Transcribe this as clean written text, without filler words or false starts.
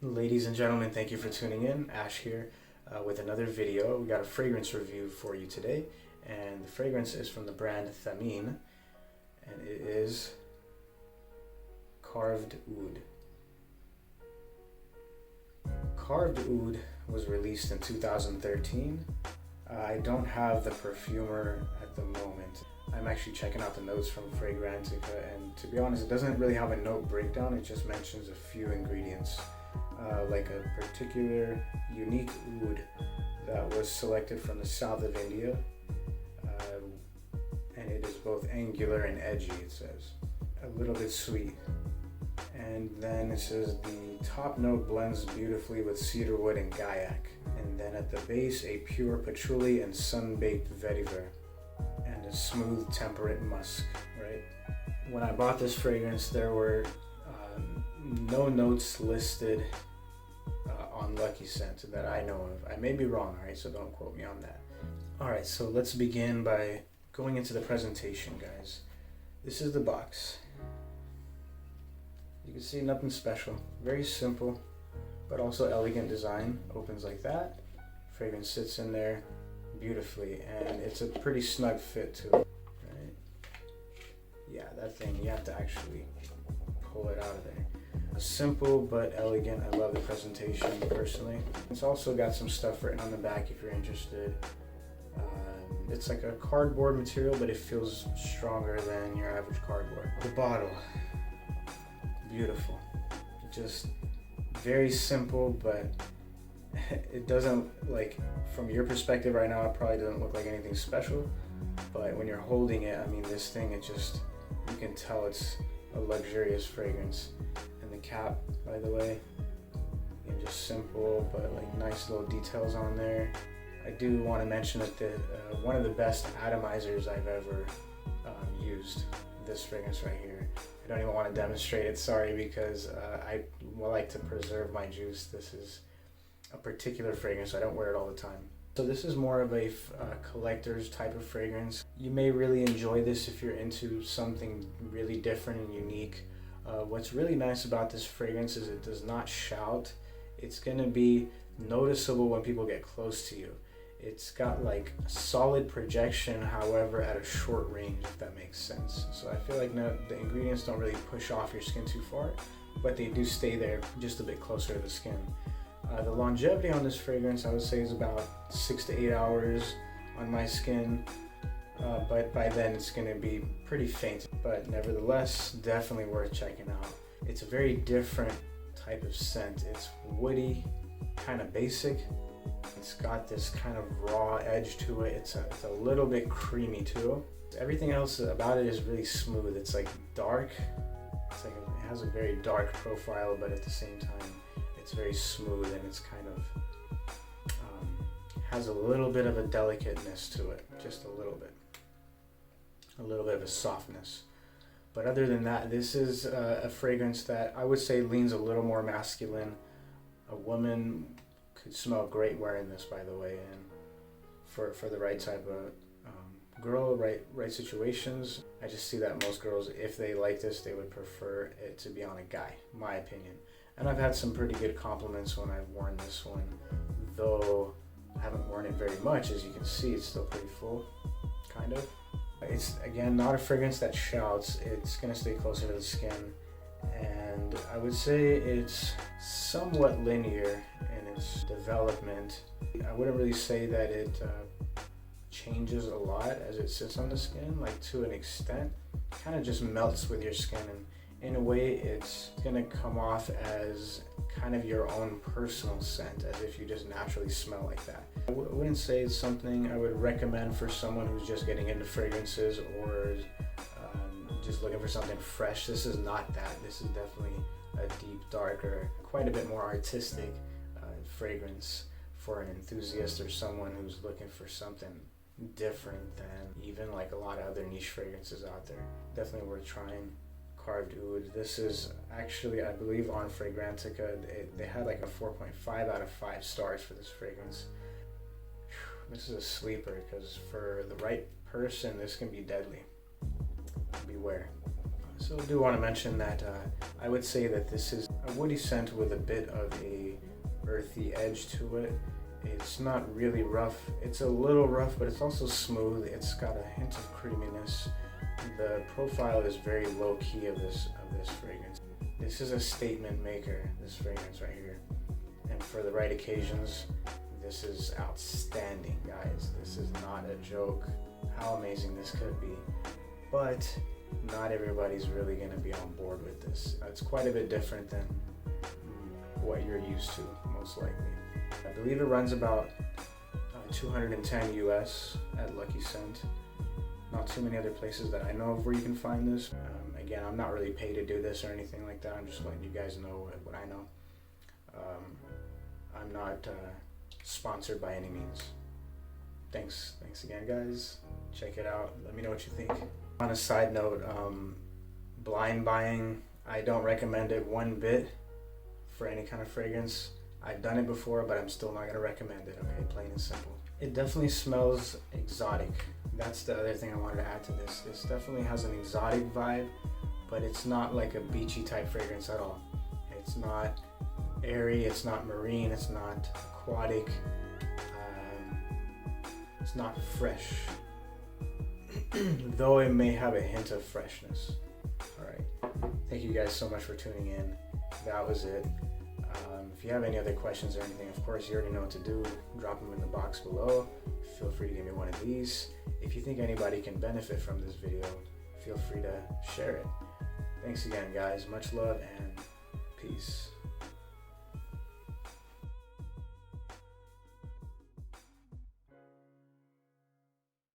Ladies and gentlemen, thank you for tuning in. Ash here with another video. We got a fragrance review for you today, and the fragrance is from the brand Thameen, and it is Carved Oud. Carved Oud was released in 2013. I don't have the perfumer at the moment. I'm actually checking out the notes from Fragrantica, and to be honest, it doesn't really have a note breakdown. It just mentions a few ingredients. Like a particular unique oud that was selected from the south of India, and it is both angular and edgy, it says. A little bit sweet. And then it says the top note blends beautifully with cedarwood and gaiac. And then at the base, a pure patchouli and sun-baked vetiver, and a smooth temperate musk, right? When I bought this fragrance, there were no notes listed on Lucky Scent that I know of. I may be wrong, alright, so don't quote me on that. Alright, so let's begin by going into the presentation, guys. This is the box. You can see nothing special. Very simple, but also elegant design. Opens like that. Fragrance sits in there beautifully, and it's a pretty snug fit too, right? Yeah, that thing, you have to actually pull it out of there. Simple but elegant. I love the presentation personally. It's also got some stuff written on the back if you're interested. It's like a cardboard material, but it feels stronger than your average cardboard. The bottle, beautiful. Just very simple, but it doesn't, like, from your perspective right now, it probably doesn't look like anything special, but when you're holding it, I mean, this thing, it just, you can tell it's a luxurious fragrance. And the cap, by the way, again, just simple, but like nice little details on there. I do want to mention that one of the best atomizers I've ever used, this fragrance right here. I don't even want to demonstrate it, sorry, because I like to preserve my juice. This is a particular fragrance, so I don't wear it all the time. So this is more of a collector's type of fragrance. You may really enjoy this if you're into something really different and unique. What's really nice about this fragrance is it does not shout. It's gonna be noticeable when people get close to you. It's got like solid projection, however, at a short range, if that makes sense. So I feel like the ingredients don't really push off your skin too far, but they do stay there just a bit closer to the skin. The longevity on this fragrance, I would say, is about 6 to 8 hours on my skin, but by then it's going to be pretty faint. But nevertheless, definitely worth checking out. It's a very different type of scent. It's woody, kind of basic. It's got this kind of raw edge to it. It's a little bit creamy too. Everything else about it is really smooth. It's like dark. It's like it has a very dark profile, but at the same time, it's very smooth, and it's kind of has a little bit of a delicateness to it, just a little bit of a softness. But other than that, this is a fragrance that I would say leans a little more masculine. A woman could smell great wearing this, by the way, and for the right type of girl, right situations. I just see that most girls, if they like this, they would prefer it to be on a guy, my opinion. And I've had some pretty good compliments when I've worn this one, though I haven't worn it very much. As you can see, it's still pretty full, kind of. It's, again, not a fragrance that shouts. It's gonna stay closer to the skin, and I would say it's somewhat linear in its development. I wouldn't really say that it changes a lot as it sits on the skin, like to an extent. It kind of just melts with your skin, and in a way it's gonna come off as kind of your own personal scent, as if you just naturally smell like that. I wouldn't say it's something I would recommend for someone who's just getting into fragrances or just looking for something fresh. This is not that. This is definitely a deep, darker, quite a bit more artistic fragrance for an enthusiast or someone who's looking for something different than even like a lot of other niche fragrances out there. Definitely worth trying. Carved Oud. This is actually, I believe, on Fragrantica. They had like a 4.5 out of 5 stars for this fragrance. This is a sleeper, because for the right person, this can be deadly. Beware. So I do want to mention that I would say that this is a woody scent with a bit of a earthy edge to it. It's not really rough. It's a little rough, but it's also smooth. It's got a hint of creaminess. The profile is very low key of this fragrance. This is a statement maker, this fragrance right here. And for the right occasions, this is outstanding, guys. This is not a joke. How amazing this could be. But not everybody's really going to be on board with this. It's quite a bit different than what you're used to, most likely. I believe it runs about 210 US at Lucky Scent. Not too many other places that I know of where you can find this. Again, I'm not really paid to do this or anything like that. I'm just letting you guys know what I know. I'm not sponsored by any means. Thanks again, guys. Check it out. Let me know what you think. On a side note, blind buying, I don't recommend it one bit for any kind of fragrance. I've done it before, but I'm still not going to recommend it, okay? Plain and simple. It definitely smells exotic. That's the other thing I wanted to add to this. This definitely has an exotic vibe, but it's not like a beachy type fragrance at all. It's not airy, it's not marine, it's not aquatic, it's not fresh. Though it may have a hint of freshness. Alright, thank you guys so much for tuning in. That was it. If you have any other questions or anything, of course you already know what to do. Drop them in the box below. Feel free to give me one of these. If you think anybody can benefit from this video, feel free to share it. Thanks again, guys. Much love and peace.